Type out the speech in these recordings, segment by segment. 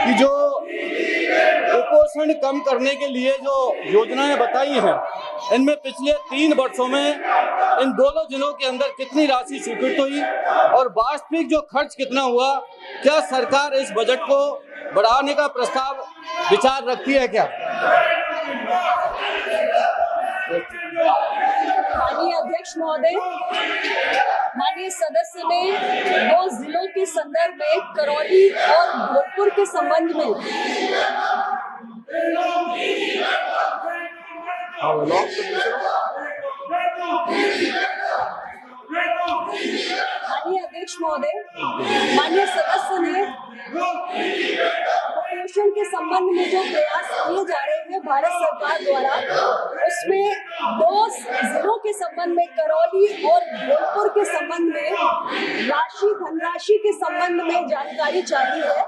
कि जो कुपोषण कम करने के लिए जो योजनाएं बताई हैं, इनमें पिछले 3 वर्षों में इन दोनों जिलों के अंदर कितनी राशि स्वीकृत हुई और वास्तविक जो खर्च कितना हुआ, क्या सरकार इस बजट को बढ़ाने का प्रस्ताव विचार रखती है क्या? माननीय अध्यक्ष महोदय, माननीय सदस्य ने 2 जिलों के संदर्भ में करौली और भोजपुर के संबंध में माननीय अध्यक्ष महोदय, माननीय सदस्य ने कुपोषण के संबंध में जो प्रयास किए जा रहे हैं भारत सरकार द्वारा, उसमें 2 जिलों के संबंध में करौली और भोजपुर के संबंध में धनराशि के संबंध में जानकारी चाहिए है।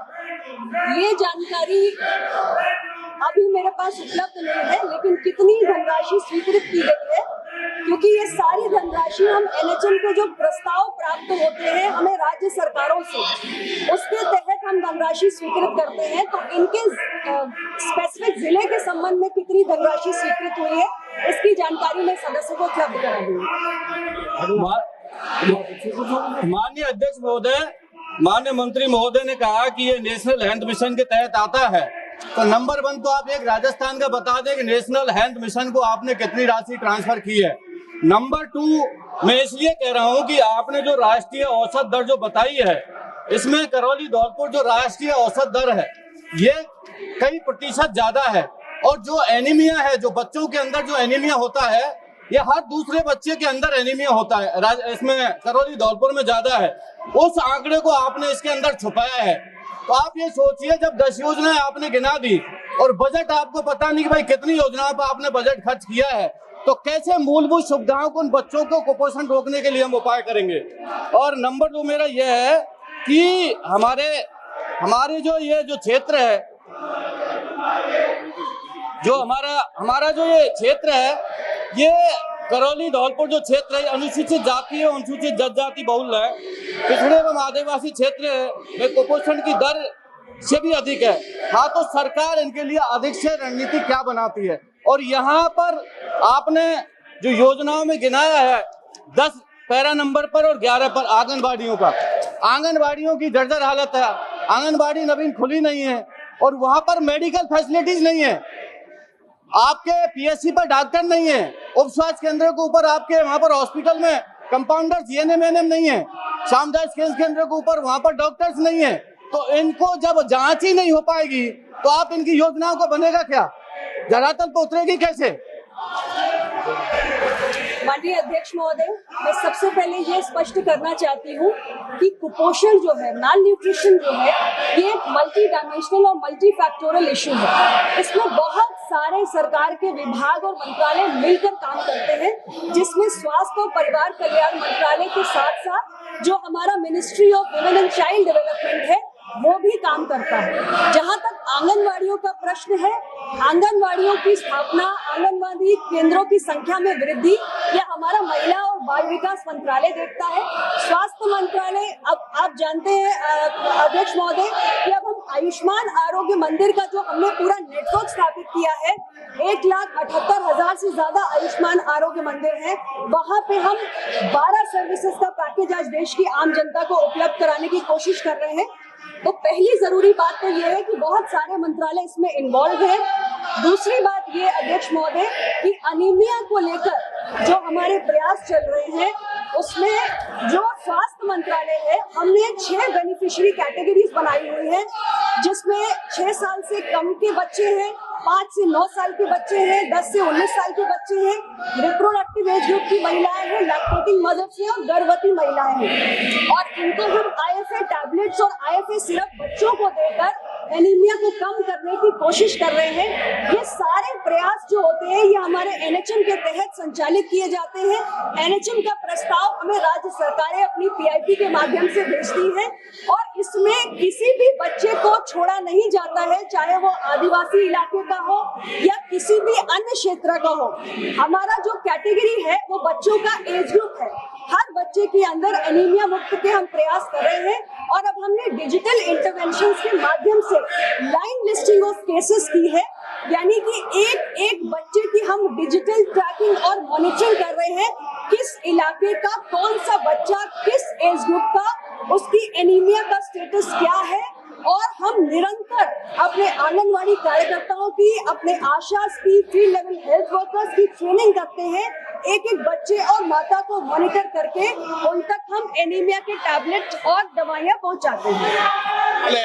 ये जानकारी अभी मेरे पास उपलब्ध नहीं है, लेकिन कितनी धनराशि स्वीकृत की गई है, क्योंकि ये सारी धनराशि हम NHM के जो प्रस्ताव प्राप्त होते हैं हमें राज्य सरकारों से, उसके तहत हम धनराशि स्वीकृत करते हैं। तो इनके स्पेसिफिक जिले के संबंध में कितनी धनराशि स्वीकृत हुई है, इसकी जानकारी मैं सदस्य को उपलब्ध करा दूंगी। माननीय अध्यक्ष महोदय, माननीय मंत्री महोदय ने कहा कि ये नेशनल हेल्थ मिशन के तहत आता है, तो नंबर 1 तो आप एक राजस्थान का बता दें कि नेशनल हेल्थ मिशन को आपने कितनी राशि ट्रांसफर की है। नंबर 2, मैं इसलिए कह रहा हूं कि आपने जो राष्ट्रीय औसत दर जो बताई है, इसमें करौली धौलपुर जो राष्ट्रीय औसत दर है ये कई प्रतिशत ज्यादा है, और जो एनीमिया है, जो बच्चों के अंदर जो एनीमिया होता है, ये हर दूसरे बच्चे के अंदर एनीमिया होता है, इसमें करौली धौलपुर में ज्यादा है। उस आंकड़े को आपने इसके अंदर छुपाया है। तो आप ये सोचिए, जब 10 योजनाएं आपने गिना दी और बजट आपको पता नहीं कि भाई कितनी योजनाओं पर आपने बजट खर्च किया है, तो कैसे मूलभूत सुविधाओं को उन बच्चों को कुपोषण रोकने के लिए हम उपाय करेंगे। और नंबर 2 मेरा यह है कि हमारे जो ये जो क्षेत्र है, जो हमारा जो ये क्षेत्र है, ये करौली धौलपुर जो क्षेत्र है अनुसूचित जाति और अनुसूचित जनजाति बहुल है, पिछड़े एवं आदिवासी क्षेत्र में कुपोषण की दर से भी अधिक है। हाँ, तो सरकार इनके लिए अधिक से रणनीति क्या बनाती है? और यहाँ पर आपने जो योजनाओं में गिनाया है 10 पैरा नंबर पर और 11 पर आंगनबाड़ियों का, आंगनबाड़ियों की जर्जर हालत है, आंगनबाड़ी नवीन खुली नहीं है और वहां पर मेडिकल फैसिलिटीज नहीं है, आपके PSC पर डॉक्टर नहीं है, उप स्वास्थ्य केंद्र के ऊपर आपके वहां पर हॉस्पिटल में कंपाउंडर GNM नहीं है, सामुदायिक स्वास्थ्य केंद्र के ऊपर वहां पर डॉक्टर्स नहीं है। तो इनको जब जांच ही नहीं हो पाएगी तो आप इनकी योजनाओं को बनेगा क्या, धरातल पर उतरेगी कैसे? माननीय अध्यक्ष महोदय, मैं सबसे पहले ये स्पष्ट करना चाहती हूँ कि कुपोषण जो है, माल न्यूट्रिशन जो है, ये मल्टी डायमेंशनल और मल्टी फैक्टोरल इशू है। इसमें बहुत सारे सरकार के विभाग और मंत्रालय मिलकर काम करते हैं, जिसमें स्वास्थ्य और परिवार कल्याण मंत्रालय के साथ साथ जो हमारा ministry of women and child development है वो भी काम करता है। जहां तक आंगनवाड़ियों का प्रश्न है, आंगनवाड़ियों की स्थापना, आंगनवाड़ी केंद्रों की संख्या में वृद्धि, यह हमारा महिला और बाल विकास मंत्रालय देखता है। स्वास्थ्य मंत्रालय, अब आप जानते हैं अध्यक्ष महोदय कि अब हम आयुष्मान आरोग्य मंदिर का जो हमने पूरा नेटवर्क स्थापित किया है, 1,78,000 से ज्यादा आयुष्मान आरोग्य मंदिर है, वहां पे हम 12 सर्विसेज का पैकेज आज देश की आम जनता को उपलब्ध कराने की कोशिश कर रहे हैं। तो पहली जरूरी बात तो ये है कि बहुत सारे मंत्रालय इसमें इन्वॉल्व हैं। दूसरी बात ये अध्यक्ष महोदय कि अनीमिया को लेकर जो हमारे प्रयास चल रहे हैं, उसमें जो स्वास्थ्य मंत्रालय है, हमने 6 बेनिफिशियरी कैटेगरीज बनाई हुई है, जिसमें 6 साल से कम के बच्चे हैं, 5 से 9 साल के बच्चे हैं, 10 से 19 साल के बच्चे हैं, रिप्रोडक्टिव एज ग्रुप की महिलाएं हैं, लैक्टेटिंग मदर्स हैं और गर्भवती महिलाएं हैं। और इनको हम IFA टैबलेट्स और IFA सिरप बच्चों को देकर एनीमिया को कम करने की कोशिश कर रहे हैं। ये सारे प्रयास जो होते हैं, ये हमारे NHM के तहत संचालित किए जाते हैं। NHM का प्रस्ताव हमें राज्य सरकारें अपनी PIP के माध्यम से भेजती हैं और इसमें किसी भी बच्चे को छोड़ा नहीं जाता है, चाहे वो आदिवासी इलाके का हो या किसी भी अन्य क्षेत्र का हो। हमारा जो कैटेगरी है वो बच्चों का एज ग्रुप है। हर बच्चे के अंदर एनीमिया मुक्त के हम प्रयास कर रहे हैं और अब हमने डिजिटल इंटरवेंशन के माध्यम से केसेस की है, यानी कि एक एक बच्चे की हम डिजिटल ट्रैकिंग और मॉनिटरिंग कर रहे हैं, किस इलाके का कौन सा बच्चा किस एज ग्रुप का, उसकी एनीमिया का स्टेटस क्या है। और हम निरंतर अपने आंगनवाड़ी कार्यकर्ताओं की, अपने आशास की, फील्ड लेवल हेल्थ वर्कर्स की ट्रेनिंग करते हैं, एक एक बच्चे और माता को मॉनिटर करके उन तक हम एनीमिया के टैबलेट और दवाइयाँ पहुंचाते हैं।